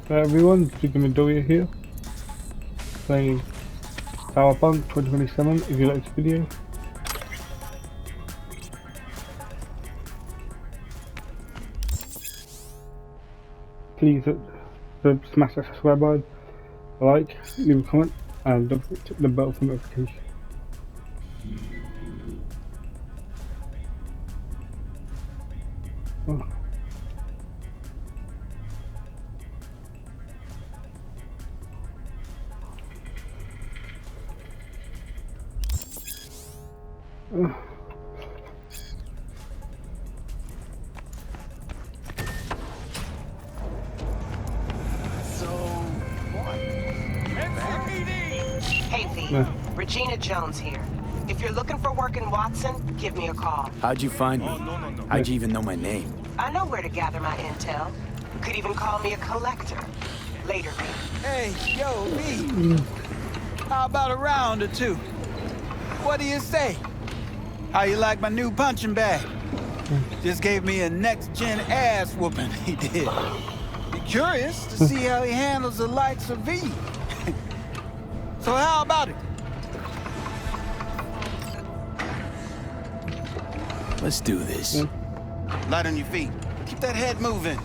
Everyone, speaking of W here, playing Cyberpunk 2027. If you like this video, please smash that subscribe button, like, leave a comment, and don't forget to hit the bell for notification. Oh. Oh. Hey V, Yeah. Regina Jones here. If you're looking for work in Watson, give me a call. How'd you find me? How'd you even know my name? I know where to gather my intel. Could even call me a collector. Later, V. Hey, yo, V. How about a round or two? What do you say? How you like my new punching bag? Just gave me a next-gen ass whooping, he did. Be curious to see how he handles the likes of V. So how about it? Let's do this. Light on your feet. Keep that head moving.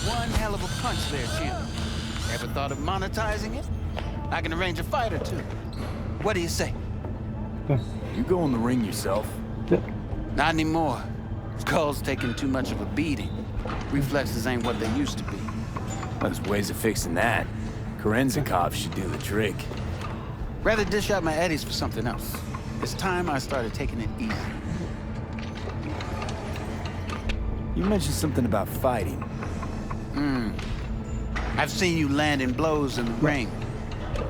One hell of a punch there, Jim. Ever thought of monetizing it? I can arrange a fight or two. What do you say? You go in the ring yourself. Not anymore. Skull's taking too much of a beating. Reflexes ain't what they used to be. There's ways of fixing that. Korenzikov should do the trick. Rather dish out my eddies for something else. It's time I started taking it easy. You mentioned something about fighting. I've seen you landing blows in the ring.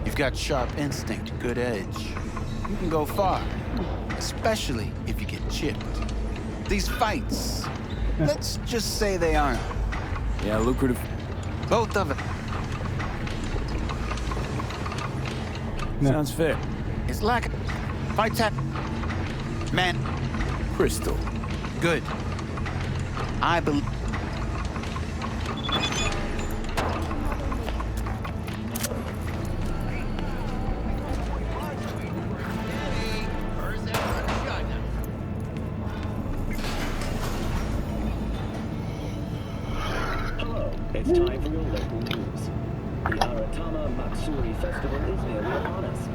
You've got sharp instinct, good edge. You can go far, especially if you get chipped. These fights, let's just say they aren't. Yeah, lucrative. Both of it. Sounds fair. It's like fights happen. Man, Crystal. good. I believe. It's time for your local news. The Aratama Matsuri Festival is nearly upon us.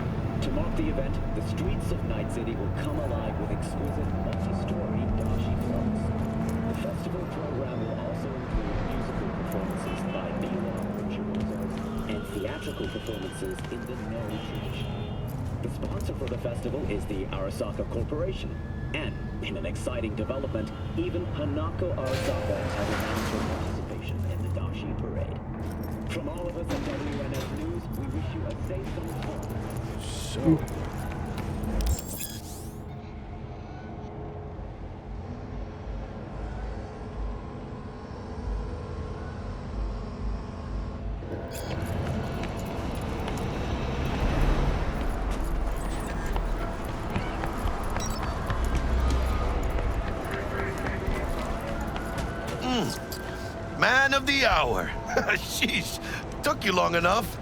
To mark the event, the streets of Night City will come alive with exquisite multi-story dashi floats. The festival program will also include musical performances by Miwa virtuosos and theatrical performances in the Nori tradition. The sponsor for the festival is the Arasaka Corporation. And, in an exciting development, even Hanako Arasaka has announced her participation in the Dashi Parade. From all of us at WNS News, we wish you a safe and fun. So... Man of the hour. Sheesh, took you long enough.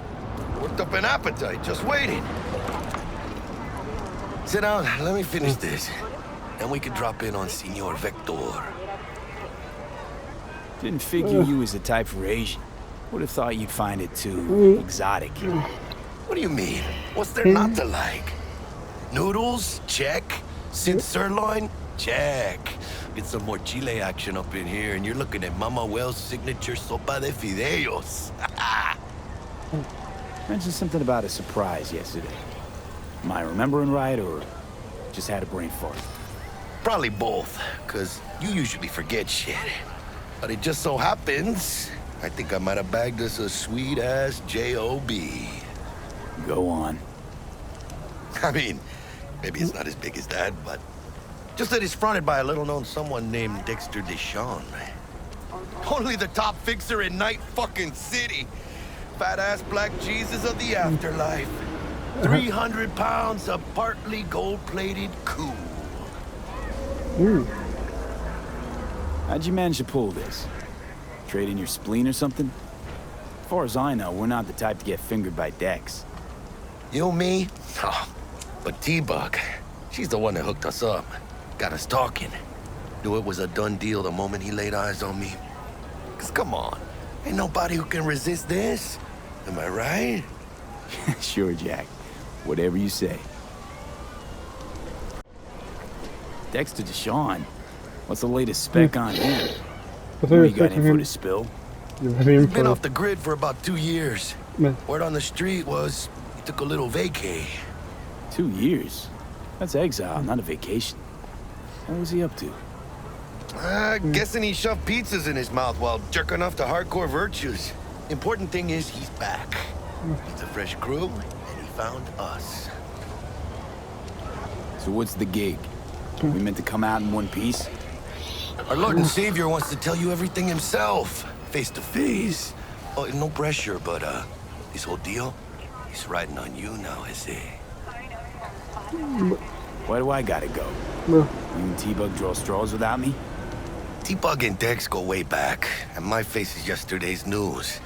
Worked up an appetite, just waiting. Sit down, let me finish this. Then we can drop in on Senor Vector. Didn't figure you was the type for Asian. Would have thought you'd find it too exotic. What do you mean? What's there not to like? Noodles? Check. Sin sirloin? Check. Get some more chile action up in here, and you're looking at Mama Wells' signature sopa de fideos. Mentioned something about a surprise yesterday. Am I remembering right, or just had a brain fart? Probably both, because you usually forget shit. But it just so happens, I think I might have bagged us a sweet-ass J.O.B. Go on. I mean, maybe it's not as big as that, but just that it's fronted by a little-known someone named Dexter Deshawn. Only the top fixer in Night fucking City. Fat-ass black Jesus of the afterlife. 300 pounds of partly gold-plated cool. Ooh. How'd you manage to pull this? Trade in your spleen or something? As far as I know, we're not the type to get fingered by Dex. You, me? Oh, but T-Bug, she's the one that hooked us up. Got us talking. Knew it was a done deal the moment he laid eyes on me. 'Cause come on, ain't nobody who can resist this. Am I right? Sure, Jack. Whatever you say. Dexter Deshawn? What's the latest spec on him? What you got info to spill? He's been off the grid for about 2 years. Yeah. Word on the street was he took a little vacay. 2 years? That's exile, not a vacation. What was he up to? Guessing he shoved pizzas in his mouth while jerking off to hardcore virtues. Important thing is he's back. He's a fresh crew, and he found us. So what's the gig? We meant to come out in one piece? Our Lord and Savior wants to tell you everything himself, face to face. Oh, no pressure, but this whole deal, he's riding on you now, I say. Why do I gotta go? No. You and T-Bug draw straws without me? T-Bug and Dex go way back, and my face is yesterday's news.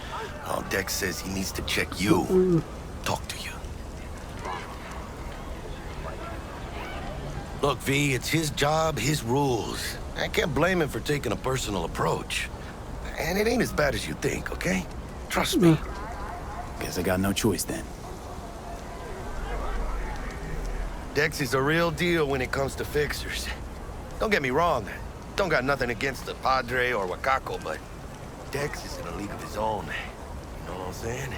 Oh, Dex says he needs to check you, talk to you. Look, V, it's his job, his rules. I can't blame him for taking a personal approach. And it ain't as bad as you think, okay? Trust me. Guess I got no choice then. Dex is a real deal when it comes to fixers. Don't get me wrong. Don't got nothing against the Padre or Wakako, but Dex is in a league of his own. You know what I'm saying?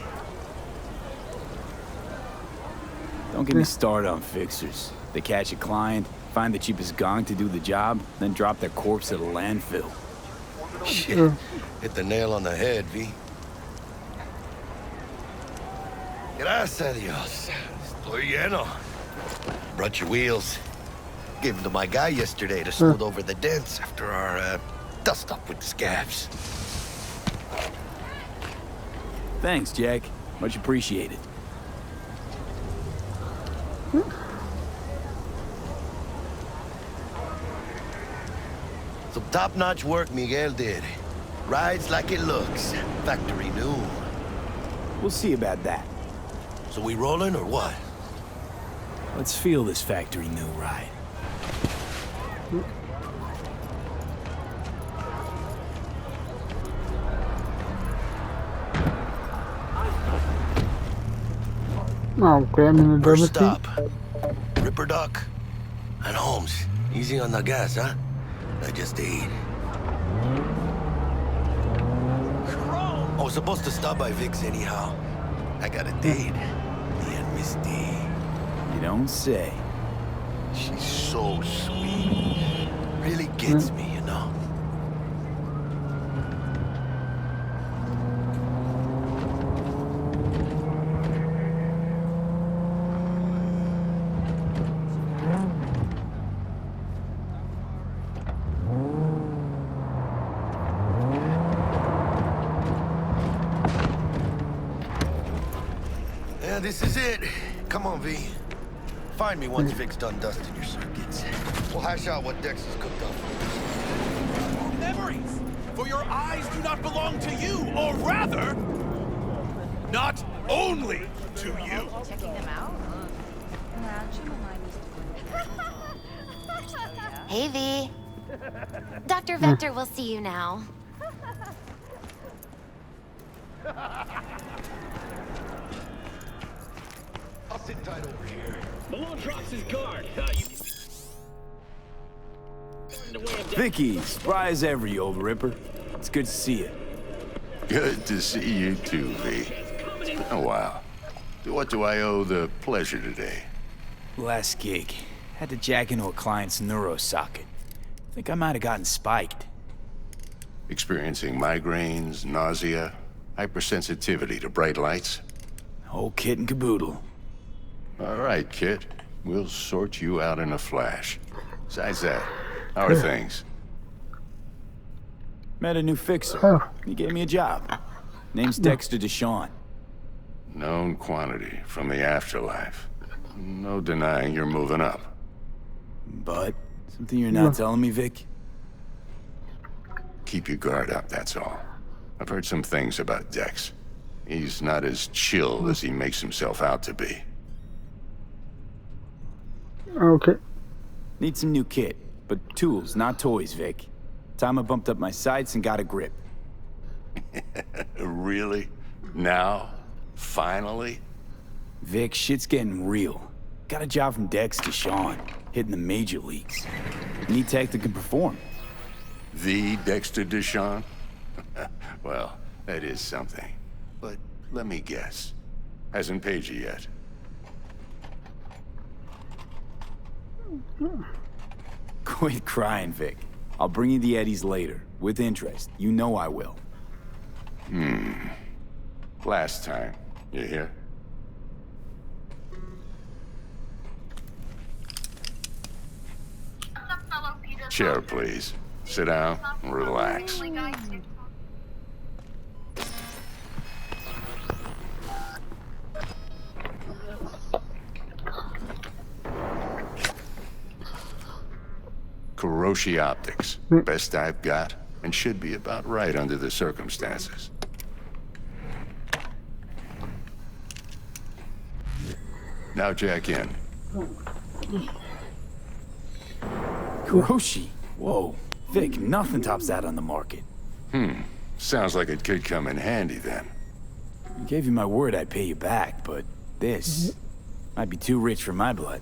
Don't get me started on fixers. They catch a client, find the cheapest gong to do the job, then drop their corpse at a landfill. Shit. Hit the nail on the head, V. Gracias a Dios. Estoy lleno. Brought your wheels. Gave them to my guy yesterday to smooth over the dents after our dust-up with the scabs. Thanks, Jack. Much appreciated. Some top-notch work Miguel did. Rides like it looks. Factory new. We'll see about that. So we rolling or what? Let's feel this factory new ride. Oh, okay, I'm in the driver's First seat. stop. Ripper Duck. And Holmes. Easy on the gas, huh? I just ate. I was supposed to stop by Vic's anyhow. I got a date. Me and Misty. You don't say. She's so sweet. Really gets me, you know? Yeah, this is it. Come on, V. Find me once Vic's done dusting your circuits. We'll hash out what Dex has cooked up for us. Memories! For your eyes do not belong to you, or rather, not only to you. Checking them out? Hey, V. Dr. Vector will see you now. I'll sit tight over here. Malone drops his guard. Vicky, spry as ever, you old ripper. It's good to see you. Good to see you too, V. It's been a while. To what do I owe the pleasure today? Last gig. Had to jack into a client's neuro socket. Think I might have gotten spiked. Experiencing migraines, nausea, hypersensitivity to bright lights? Whole kit and caboodle. All right, kid. We'll sort you out in a flash. Besides that, how are things? Met a new fixer. Oh. He gave me a job. Name's Dexter Deshawn. Known quantity from the afterlife. No denying you're moving up. But something you're not telling me, Vic? Keep your guard up, that's all. I've heard some things about Dex. He's not as chill as he makes himself out to be. Okay. Need some new kit, but tools, not toys, Vic. Time I bumped up my sights and got a grip. Really? Now? Finally? Vic, shit's getting real. Got a job from Dex Deshawn, hitting the major leagues. Need tech that can perform. The Dexter Deshawn? Well, that is something. But let me guess. Hasn't paid you yet. Quit crying, Vic. I'll bring you the eddies later, with interest. You know I will. Last time. You hear? Chair, please. Sit down and relax. Kuroshi Optics. Best I've got, and should be about right under the circumstances. Now jack in. Kuroshi? Whoa. Vic, nothing tops that on the market. Sounds like it could come in handy then. I gave you my word I'd pay you back, but this might be too rich for my blood.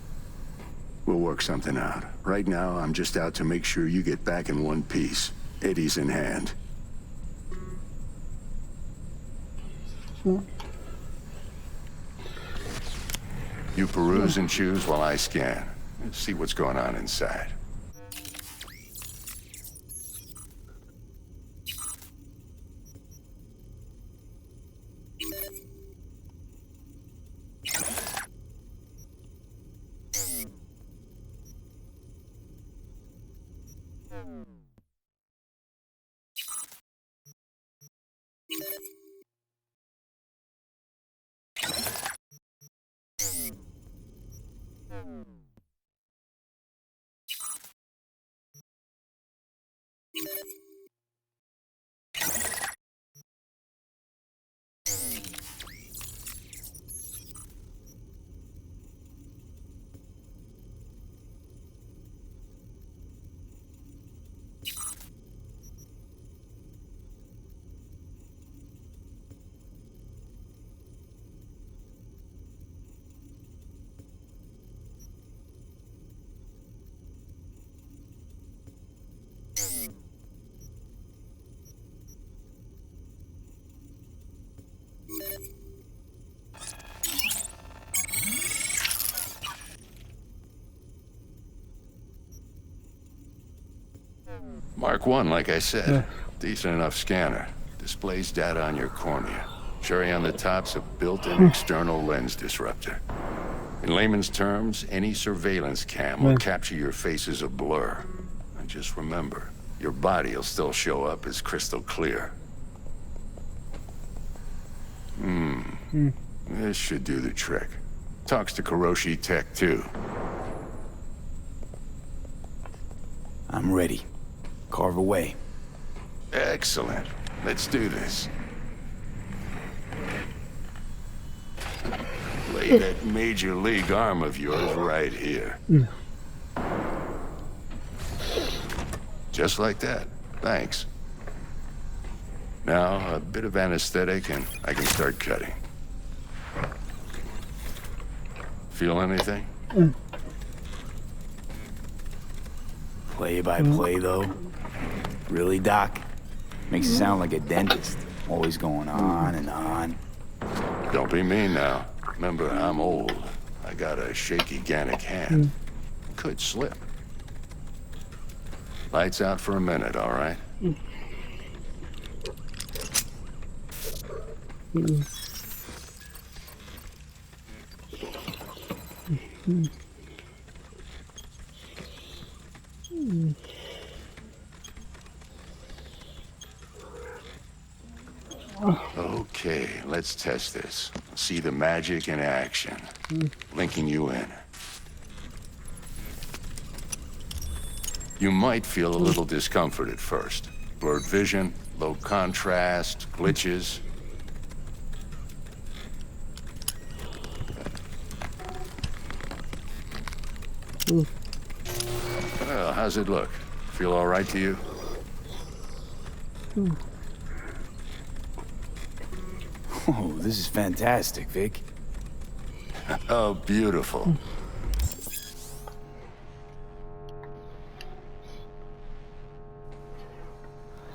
We'll work something out. Right now, I'm just out to make sure you get back in one piece. Eddie's in hand. You peruse and choose while I scan. Let's see what's going on inside. Mark 1, like I said. Yeah. Decent enough scanner. Displays data on your cornea. Cherry on the top's a built-in external lens disruptor. In layman's terms, any surveillance cam will capture your face as a blur. And just remember, your body will still show up as crystal clear. This should do the trick. Talks to Kuroshi Tech, too. I'm ready. Carve away. Excellent. Let's do this. Lay that major league arm of yours right here. Just like that. Thanks. Now, a bit of anesthetic and I can start cutting. Feel anything? Play by play, though. Really, Doc? Makes you sound like a dentist. Always going on and on. Don't be mean now. Remember, I'm old. I got a shaky Gannic hand. Could slip. Lights out for a minute, all right? let's test this. See the magic in action. Linking you in. You might feel a little discomfort at first. Blurred vision, low contrast, glitches. Well, how's it look? Feel all right to you? Oh, this is fantastic, Vic. Oh, beautiful.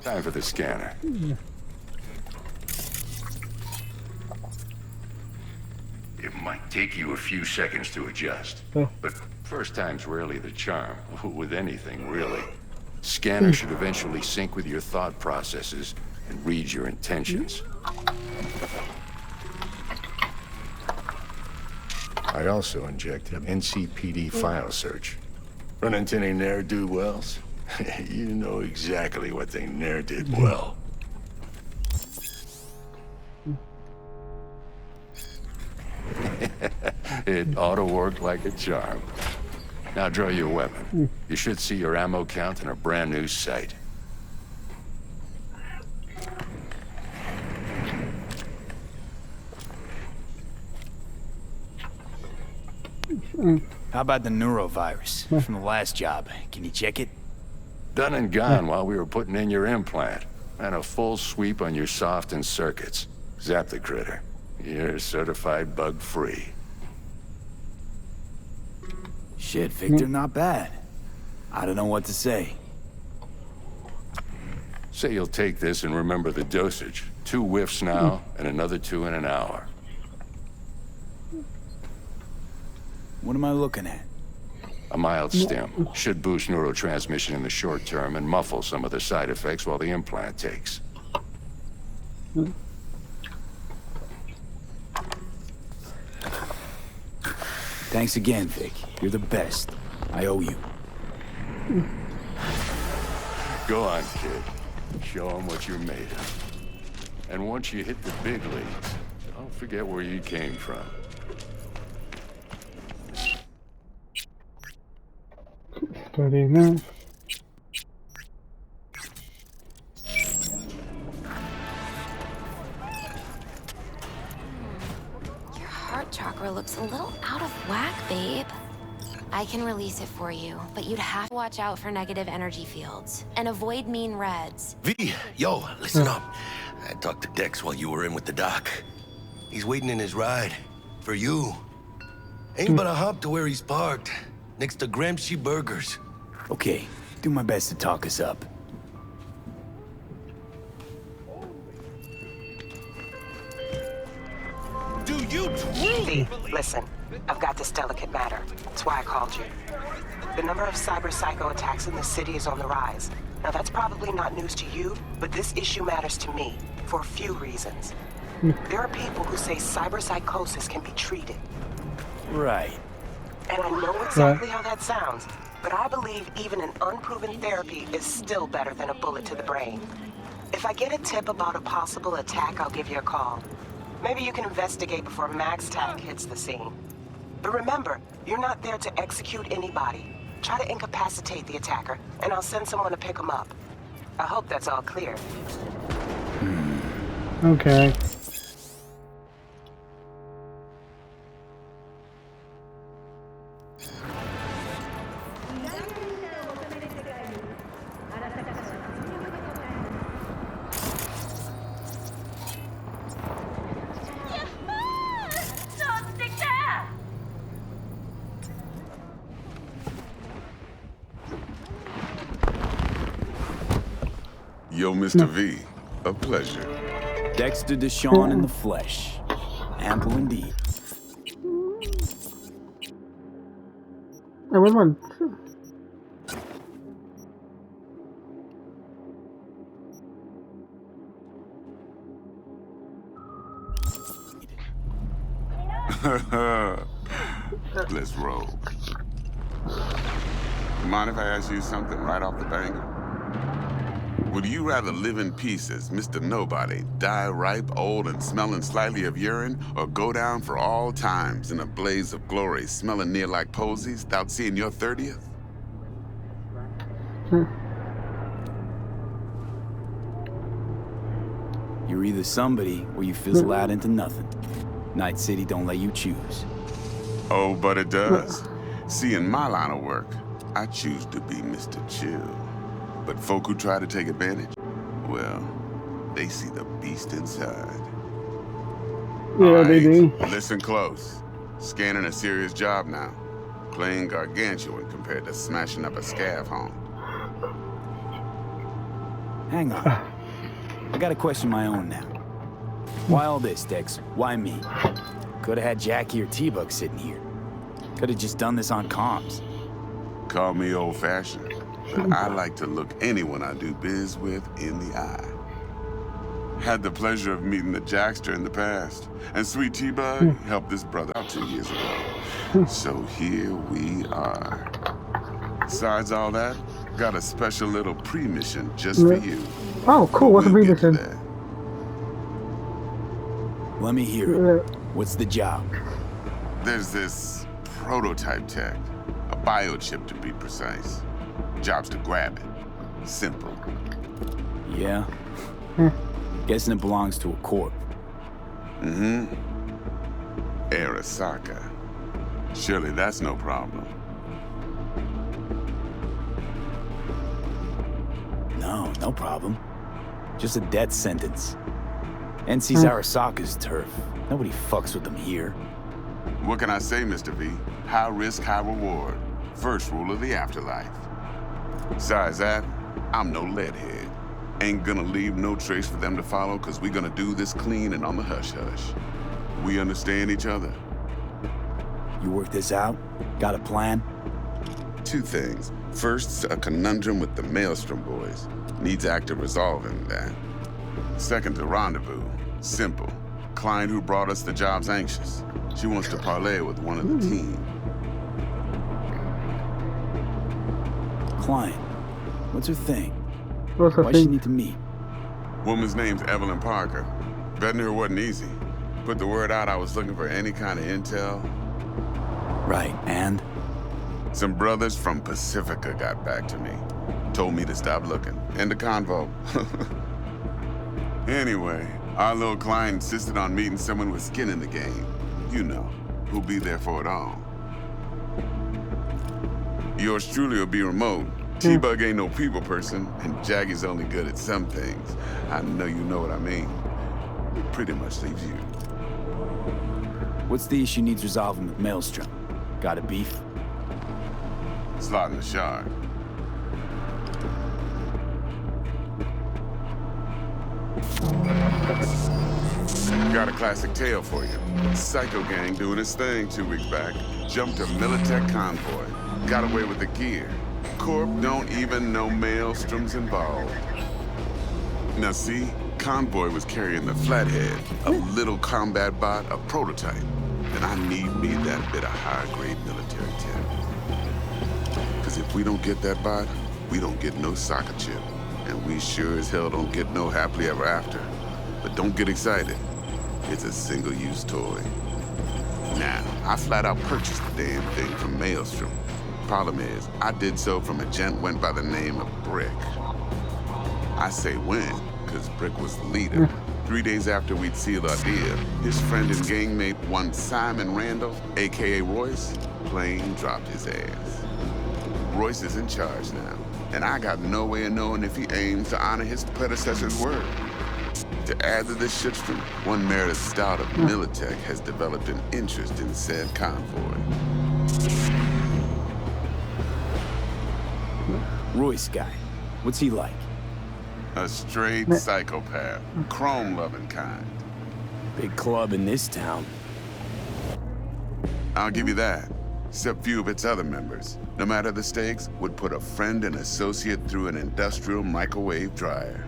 Time for the scanner. It might take you a few seconds to adjust, but first time's rarely the charm, with anything, really. Scanner should eventually sync with your thought processes and read your intentions. I also injected NCPD file search. Run into any ne'er-do-wells? You know exactly what they ne'er did well. It ought to work like a charm. Now draw your weapon. You should see your ammo count in a brand new sight. How about the neurovirus from the last job? Can you check it? Done and gone while we were putting in your implant. And a full sweep on your soft and circuits. Zap the critter. You're certified bug-free. Shit, Victor, not bad. I don't know what to say. Say you'll take this and remember the dosage. 2 whiffs now, and another 2 in an hour. What am I looking at? A mild stim. Should boost neurotransmission in the short term and muffle some of the side effects while the implant takes. Thanks again, Vic. You're the best. I owe you. Go on, kid. Show them what you're made of. And once you hit the big leagues, don't forget where you came from. Steady enough. Your heart chakra looks a little out of whack, babe. I can release it for you, but you'd have to watch out for negative energy fields and avoid mean reds. V, yo, listen up. I talked to Dex while you were in with the doc. He's waiting in his ride. For you. Ain't but a hop to where he's parked. Next to Gramsci Burgers. Okay, do my best to talk us up. Do you truly V, listen. I've got this delicate matter. That's why I called you. The number of cyber psycho attacks in the city is on the rise. Now that's probably not news to you, but this issue matters to me for a few reasons. There are people who say cyber psychosis can be treated. Right. And I know exactly how that sounds, but I believe even an unproven therapy is still better than a bullet to the brain. If I get a tip about a possible attack, I'll give you a call. Maybe you can investigate before Max Tack hits the scene. But remember, you're not there to execute anybody. Try to incapacitate the attacker, and I'll send someone to pick him up. I hope that's all clear. Okay. Yo, Mr. V, a pleasure. Dexter Deshawn in the flesh. Ample indeed. Hey, where's my... Let's roll. Mind if I ask you something right off the banger? Would you rather live in pieces, Mr. Nobody, die ripe, old, and smelling slightly of urine, or go down for all times in a blaze of glory, smelling near like posies, without seeing your 30th? You're either somebody or you fizzle out into nothing. Night City don't let you choose. Oh, but it does. See, in my line of work, I choose to be Mr. Chill. But folk who try to take advantage, well, they see the beast inside. Yeah, they do. Listen close. Scanning a serious job now. Playing gargantuan compared to smashing up a scav home. Hang on. I got a question of my own now. Why all this, Dex? Why me? Could have had Jackie or T-Bug sitting here. Could have just done this on comms. Call me old-fashioned, but I like to look anyone I do biz with in the eye. Had the pleasure of meeting the Jackster in the past, and Sweet T-Bug helped this brother out 2 years ago. So here we are. Besides all that, got a special little pre-mission just for you. Oh, cool. What's the pre-mission? Let me hear it. What's the job? There's this prototype tech, a biochip to be precise. Job's to grab it. Simple. Yeah? Guessing it belongs to a corp. Mm-hmm. Arasaka. Surely that's no problem. No, no problem. Just a death sentence. NC's Arasaka's turf. Nobody fucks with them here. What can I say, Mr. V? High risk, high reward. First rule of the afterlife. Besides that, I'm no leadhead. Ain't gonna leave no trace for them to follow, cause we gonna do this clean and on the hush-hush. We understand each other. You work this out? Got a plan? Two things. First, a conundrum with the Maelstrom boys. Needs active resolving that. Second, the rendezvous. Simple. Client who brought us the job's anxious. She wants to parlay with one of the team. Client? What's her thing? What's her Why thing? she need to meet? Woman's name's Evelyn Parker. Vetting her wasn't easy. Put the word out I was looking for any kind of intel. Right, and? Some brothers from Pacifica got back to me. Told me to stop looking. End of convo. Anyway, our little client insisted on meeting someone with skin in the game. You know, who'll be there for it all. Yours truly will be remote. T-Bug ain't no people person, and Jaggy's only good at some things. I know you know what I mean. It pretty much leaves you. What's the issue needs resolving with Maelstrom? Got a beef? Slotting the shard. Got a classic tale for you. Psycho gang doing his thing 2 weeks back. Jumped a Militech convoy. Got away with the gear. Corp don't even know Maelstrom's involved. Now see, convoy was carrying the Flathead, a little combat bot, a prototype. And I need me that bit of high-grade military tech. Because if we don't get that bot, we don't get no soccer chip. And we sure as hell don't get no happily ever after. But don't get excited. It's a single-use toy. Now, I flat out purchased the damn thing from Maelstrom. Problem is, I did so from a gent went by the name of Brick. I say when, because Brick was the leader. 3 days after we'd sealed our deal, his friend and gangmate, one Simon Randall, aka Royce, plain dropped his ass. Royce is in charge now, and I got no way of knowing if he aims to honor his predecessor's word. To add to this shitstorm, one Meredith Stout of Militech has developed an interest in said convoy. Royce guy. What's he like? A straight psychopath, chrome-loving kind. Big club in this town. I'll give you that. Except few of its other members, no matter the stakes, would put a friend and associate through an industrial microwave dryer.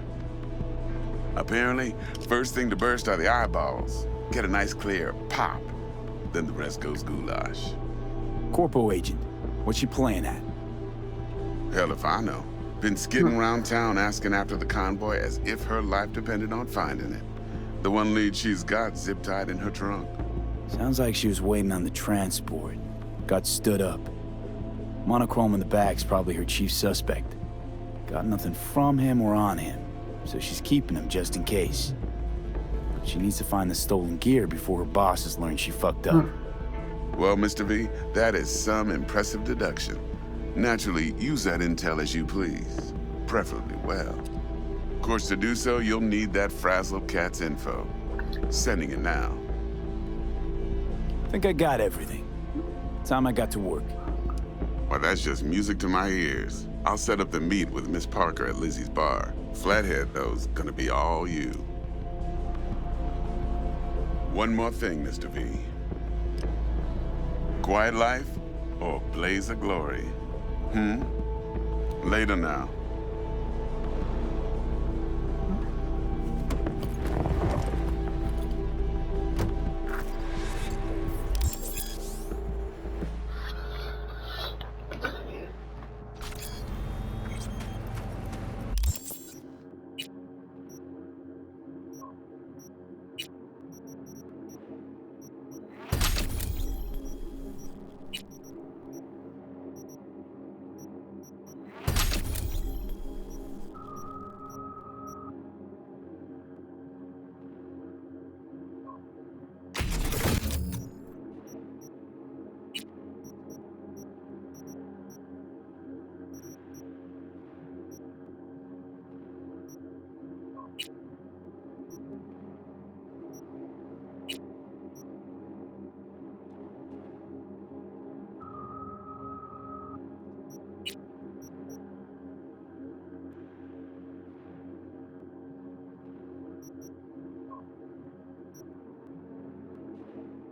Apparently, first thing to burst are the eyeballs. Get a nice clear pop. Then the rest goes goulash. Corpo agent. What's she playing at? Hell if I know. Been skidding around town asking after the convoy as if her life depended on finding it. The one lead she's got zip-tied in her trunk. Sounds like she was waiting on the transport. Got stood up. Monochrome in the back's probably her chief suspect. Got nothing from him or on him, so she's keeping him just in case. She needs to find the stolen gear before her bosses learn she fucked up. Well, Mr. V, that is some impressive deduction. Naturally, use that intel as you please. Preferably well. Of course, to do so, you'll need that frazzled cat's info. Sending it now. I think I got everything. Time I got to work. Well, that's just music to my ears. I'll set up the meet with Miss Parker at Lizzie's bar. Flathead, though's gonna be all you. One more thing, Mr. V. Quiet life or blaze of glory? Later now.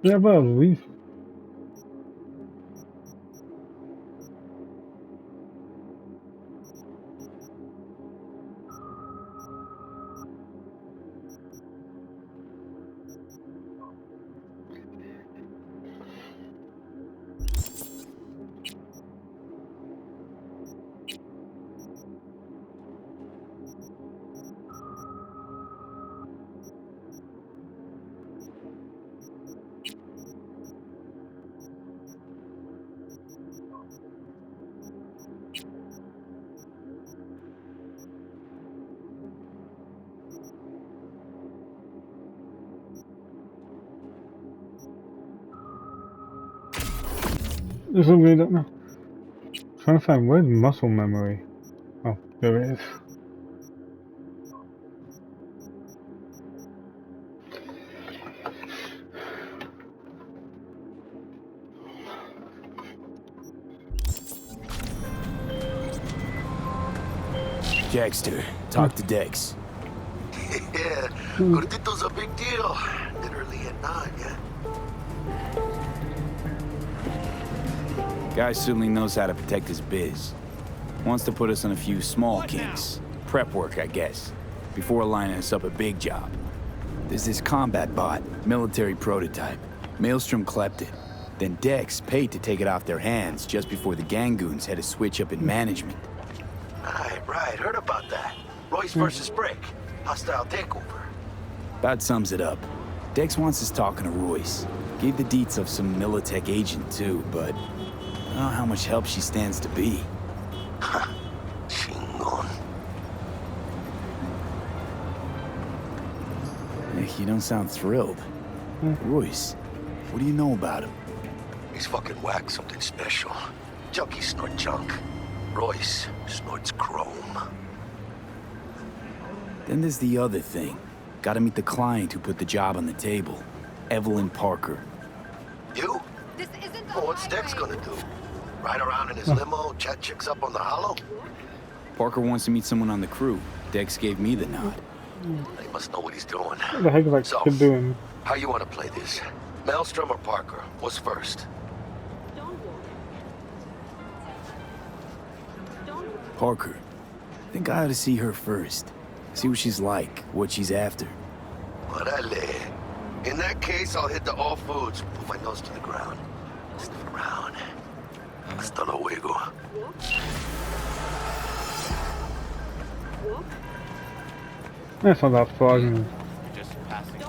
Yeah, well, leave. There's something I don't know. Trying to find where's muscle memory. Oh, there it is. Jackster, talk to Dex. Yeah, Gordito's a big deal. Literally at 9, yeah? Guy certainly knows how to protect his biz. Wants to put us on a few small kinks. Prep work, I guess. Before lining us up a big job. There's this combat bot, military prototype. Maelstrom clept it. Then Dex paid to take it off their hands just before the Gangoons had a switch up in management. Right, heard about that. Royce versus Brick. Hostile takeover. About sums it up. Dex wants us talking to Royce. Gave the deets of some Militech agent too, but I don't know how much help she stands to be. Chingon. You don't sound thrilled. Royce, what do you know about him? He's fucking whack, something special. Junkies snort junk. Royce snorts chrome. Then there's the other thing. Gotta meet the client who put the job on the table. Evelyn Parker. You? This isn't the Well, what's Dex gonna do? Ride around in his limo, chat chicks up on the hollow? Parker wants to meet someone on the crew. Dex gave me the nod. He must know what he's doing. What the heck is that So, kid doing? how you want to play this? Maelstrom or Parker? What's first? Parker. I think I ought to see her first. See what she's like, what she's after. Orale. In that case, I'll hit the all foods. Put my nose to the ground. Sniff around. Hasta luego. That's not that far. Isn't it? Just passing.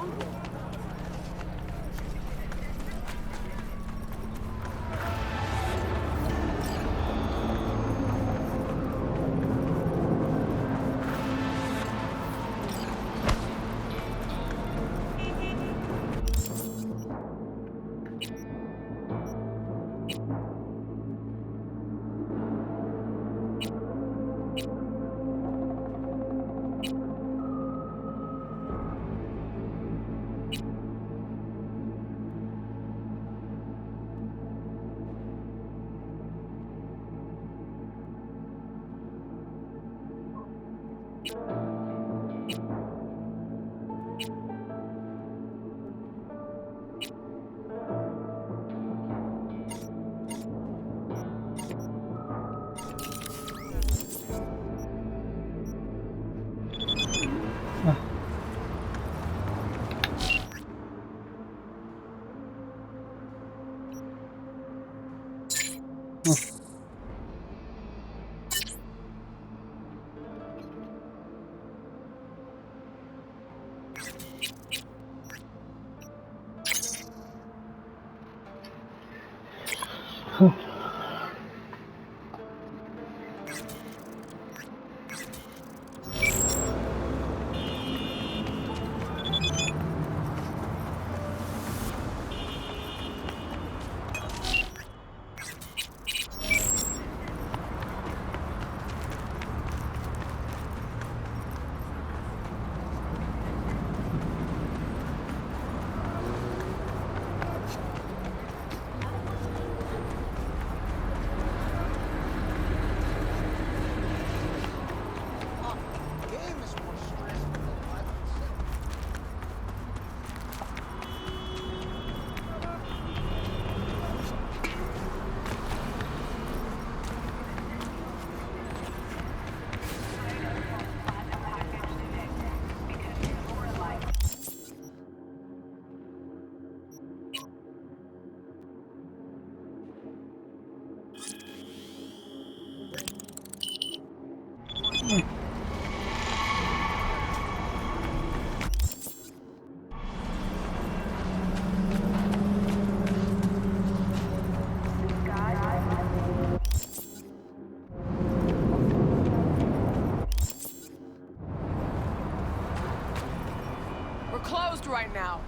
We're closed right now.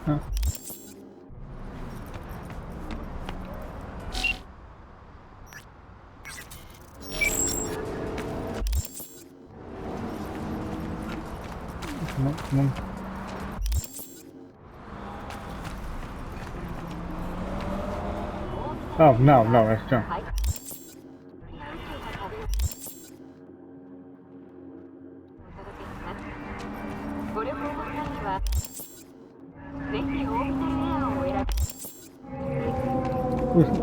Huh. Come on. Oh, no, let's jump.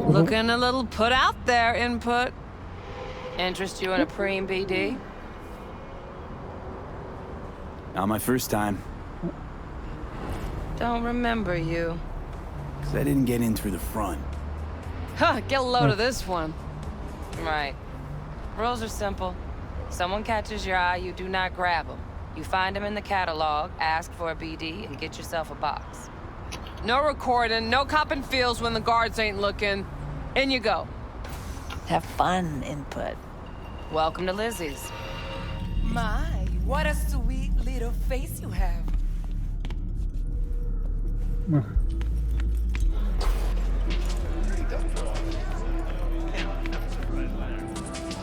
Looking a little put out there, Input. Interest you in a preem BD? Not my first time. Don't remember you. 'Cause I didn't get in through the front. Huh, get a load of this one. Right. Rules are simple. Someone catches your eye, you do not grab them. You find them in the catalog, ask for a BD, and get yourself a box. No recording, no copping feels when the guards ain't looking. In you go. Have fun, Input. Welcome to Lizzie's. My, what a sweet little face you have.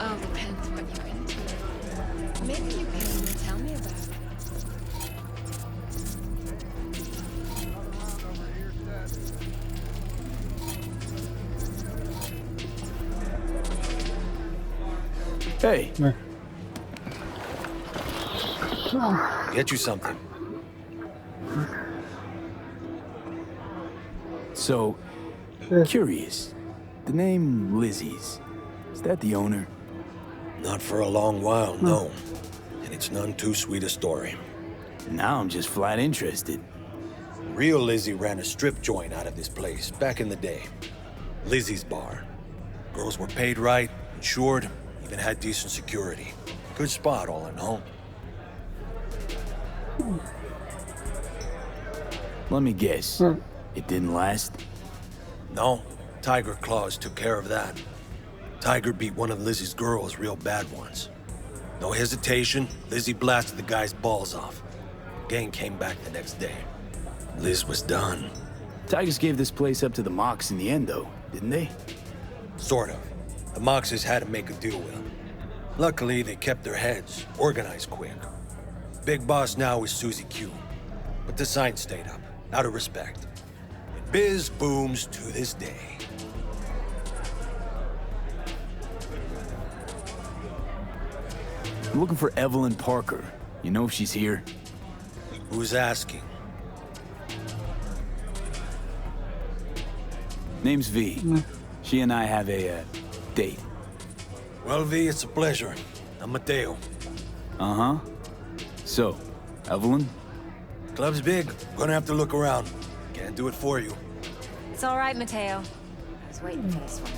Oh, depends what you're into. Maybe you can tell me about it. Hey. Get you something. So, curious. The name Lizzie's, is that the owner? Not for a long while, no. And it's none too sweet a story. Now I'm just flat interested. Real Lizzie ran a strip joint out of this place back in the day. Lizzie's Bar. Girls were paid right, insured, even had decent security. Good spot, all in all. Let me guess. It didn't last? No, Tiger Claws took care of that. Tiger beat one of Lizzie's girls real bad once. No hesitation, Lizzie blasted the guy's balls off. Gang came back the next day. Liz was done. Tigers gave this place up to the Mox in the end, though, didn't they? Sort of. The Moxes had to make a deal with them. Luckily, they kept their heads, organized quick. Big boss now is Susie Q. But the sign stayed up, out of respect. And biz booms to this day. I'm looking for Evelyn Parker. You know if she's here? Who's asking? Name's V. She and I have a, date. Well, V, it's a pleasure. I'm Mateo. Uh-huh. So, Evelyn? Club's big. Gonna have to look around. Can't do it for you. It's all right, Mateo. I was waiting for this one.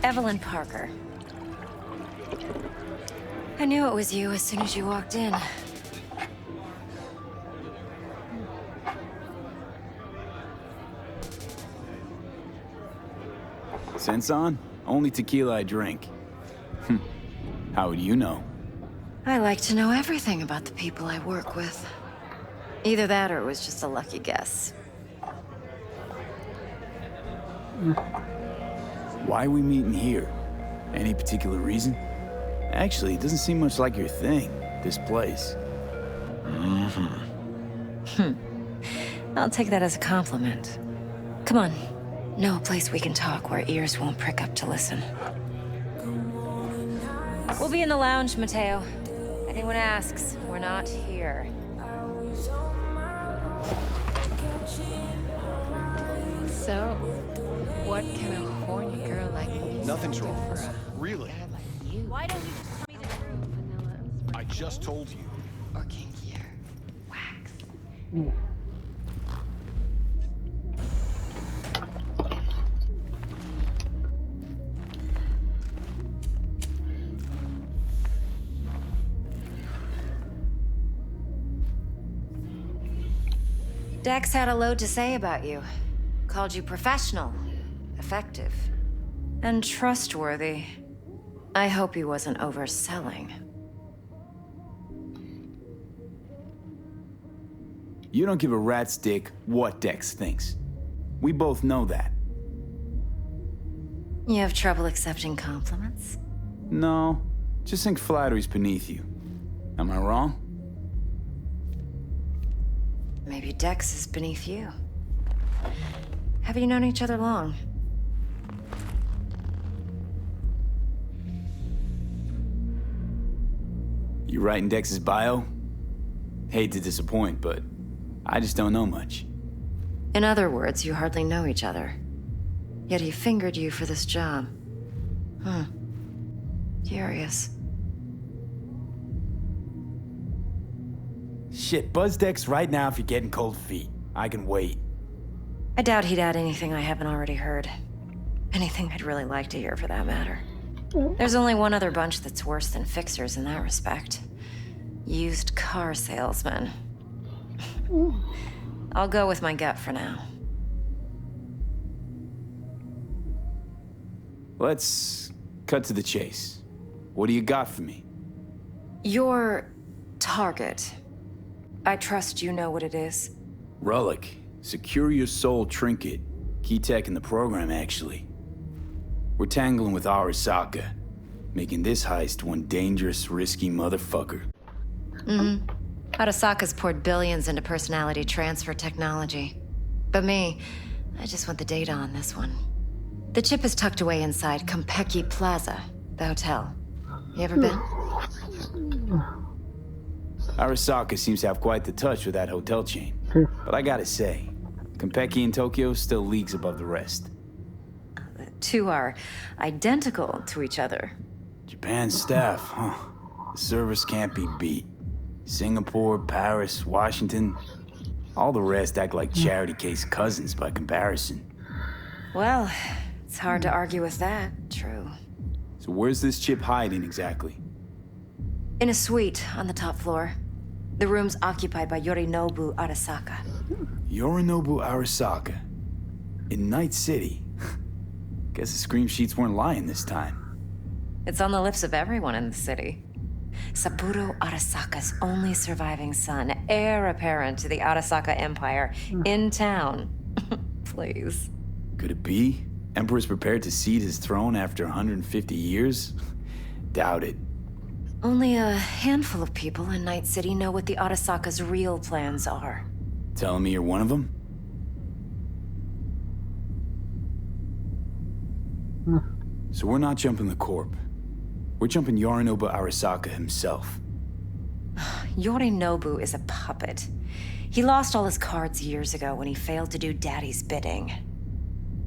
Evelyn Parker. I knew it was you as soon as you walked in. Sense on? Only tequila I drink. How would you know? I like to know everything about the people I work with. Either that or it was just a lucky guess. Why are we meeting here? Any particular reason? Actually, it doesn't seem much like your thing, this place. I'll take that as a compliment. Come on. Know a place we can talk where ears won't prick up to listen. We'll be in the lounge, Mateo. Anyone asks, we're not here. So, what can a horny girl like me Nothing's do wrong. for a Really? guy like you? Why don't you just tell me the truth, vanilla and spring? I just told you. Or kinkier, wax. Dex had a load to say about you. Called you professional, effective, and trustworthy. I hope he wasn't overselling. You don't give a rat's dick what Dex thinks. We both know that. You have trouble accepting compliments? No, just think flattery's beneath you. Am I wrong? Maybe Dex is beneath you. Have you known each other long? You writing Dex's bio? Hate to disappoint, but I just don't know much. In other words, you hardly know each other. Yet he fingered you for this job. Curious. Shit, buzz Dex right now if you're getting cold feet. I can wait. I doubt he'd add anything I haven't already heard. Anything I'd really like to hear, for that matter. There's only one other bunch that's worse than fixers in that respect. Used car salesmen. I'll go with my gut for now. Let's cut to the chase. What do you got for me? Your target. I trust you know what it is. Relic. Secure your soul trinket. Key tech in the program, actually. We're tangling with Arasaka, making this heist one dangerous, risky motherfucker. Arasaka's poured billions into personality transfer technology. But me, I just want the data on this one. The chip is tucked away inside Konpeki Plaza, the hotel. You ever been? Arasaka seems to have quite the touch with that hotel chain. But I gotta say, Konpeki in Tokyo still leagues above the rest. The two are identical to each other. Japan staff, huh? The service can't be beat. Singapore, Paris, Washington, All the rest act like charity case cousins by comparison. Well, it's hard to argue with that, true. So where's this chip hiding exactly? In a suite on the top floor. The room's occupied by Yorinobu Arasaka. Yorinobu Arasaka? In Night City? Guess the scream sheets weren't lying this time. It's on the lips of everyone in the city. Saburo Arasaka's only surviving son, heir apparent to the Arasaka Empire, in town. Please. Could it be? Emperor's prepared to cede his throne after 150 years? Doubt it. Only a handful of people in Night City know what the Arasaka's real plans are. Telling me you're one of them? So we're not jumping the Corp. We're jumping Yorinobu Arasaka himself. Yorinobu is a puppet. He lost all his cards years ago when he failed to do Daddy's bidding.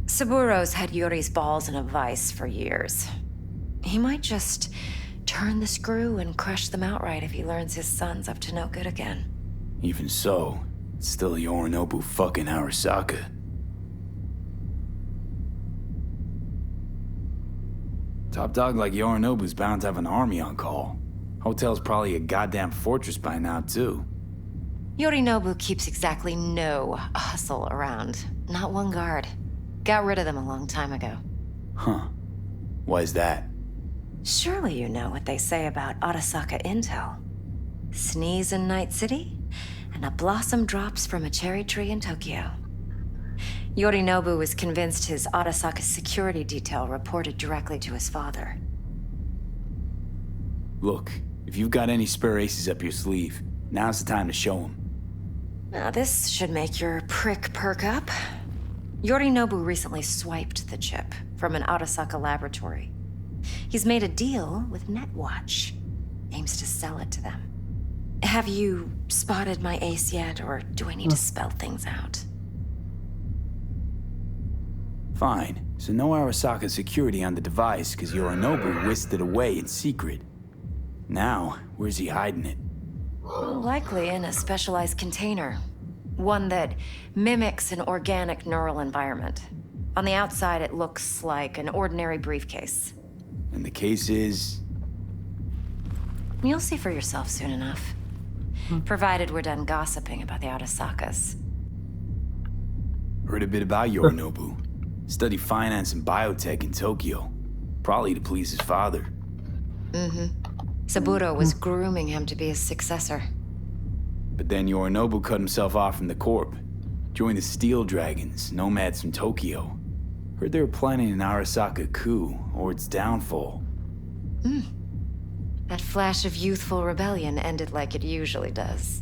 Saburo's had Yori's balls in a vice for years. He might just turn the screw and crush them outright if he learns his son's up to no good again. Even so, it's still Yorinobu fucking Arasaka. Top dog like Yorinobu's bound to have an army on call. Hotel's probably a goddamn fortress by now, too. Yorinobu keeps exactly no hustle around. Not one guard. Got rid of them a long time ago. Huh. Why is that? Surely you know what they say about Arasaka intel. Sneeze in Night City, and a blossom drops from a cherry tree in Tokyo. Yorinobu was convinced his Arasaka security detail reported directly to his father. Look, if you've got any spare aces up your sleeve, now's the time to show them. Now this should make your prick perk up. Yorinobu recently swiped the chip from an Arasaka laboratory. He's made a deal with Netwatch. Aims to sell it to them. Have you spotted my ace yet, or do I need to spell things out? Fine. So no Arasaka security on the device because Yorinobu whisked it away in secret. Now, where's he hiding it? Likely in a specialized container. One that mimics an organic neural environment. On the outside, it looks like an ordinary briefcase. And the case is... You'll see for yourself soon enough. Provided we're done gossiping about the Arasakas. Heard a bit about Yorinobu. Studied finance and biotech in Tokyo. Probably to please his father. Saburo was grooming him to be his successor. But then Yorinobu cut himself off from the Corp. Joined the Steel Dragons, nomads from Tokyo. Heard they were planning an Arasaka coup, or its downfall. That flash of youthful rebellion ended like it usually does.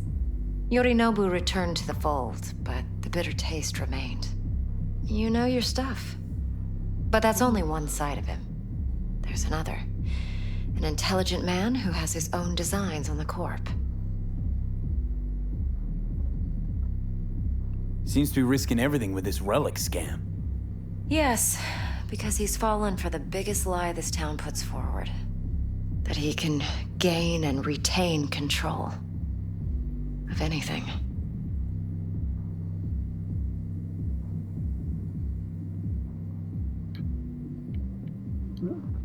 Yorinobu returned to the fold, but the bitter taste remained. You know your stuff. But that's only one side of him. There's another. An intelligent man who has his own designs on the Corp. Seems to be risking everything with this relic scam. Yes, because he's fallen for the biggest lie this town puts forward. That he can gain and retain control of anything.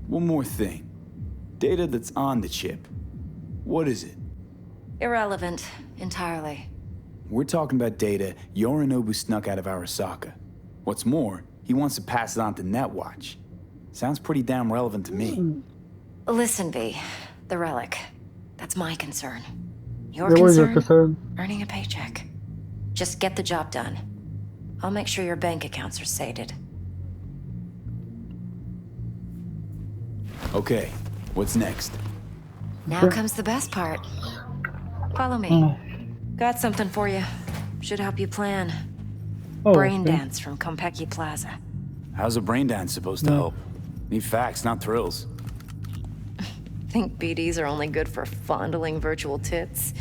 One more thing. Data that's on the chip. What is it? Irrelevant, entirely. We're talking about data Yorinobu snuck out of Arasaka. What's more, he wants to pass it on to Netwatch. Sounds pretty damn relevant to me. Listen, V. The relic. That's my concern. Your Yeah, what is your concern? concern? Earning a paycheck. Just get the job done. I'll make sure your bank accounts are sated. Okay, what's next? Now comes the best part. Follow me. Got something for you. Should help you plan. Brain okay. dance from Konpeki Plaza. How's a brain dance supposed to help? Need facts, not thrills. Think BDs are only good for fondling virtual tits?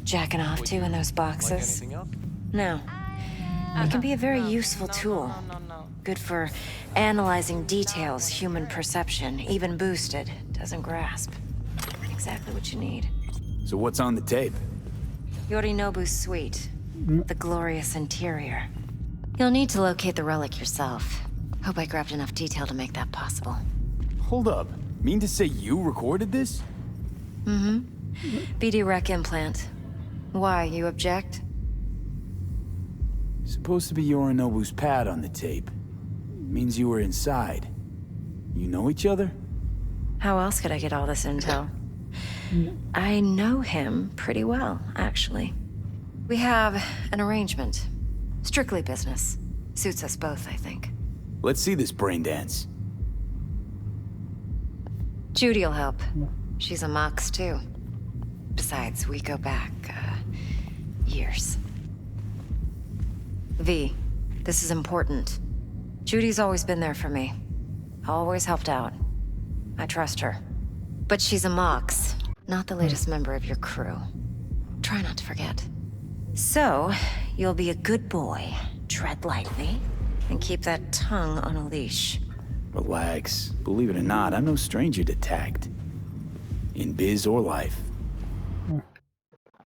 Jacking off to in those boxes? No. It can be a very useful tool. Good for analyzing details human perception, even boosted, doesn't grasp. Exactly what you need. So what's on the tape? Yorinobu's suite. The glorious interior. You'll need to locate the relic yourself. Hope I grabbed enough detail to make that possible. Hold up. Mean to say you recorded this? Mm-hmm. BD rec implant. Why, you object? Supposed to be Yorinobu's pad on the tape. Means you were inside. You know each other? How else could I get all this intel? I know him pretty well, actually. We have an arrangement. Strictly business. Suits us both, I think. Let's see this brain dance. Judy'll help. She's a Mox, too. Besides, we go back, years. V, this is important. Judy's always been there for me. Always helped out. I trust her. But she's a Mox, not the latest member of your crew. Try not to forget. So, you'll be a good boy, tread lightly, and keep that tongue on a leash. Relax. Believe it or not, I'm no stranger to tact. In biz or life.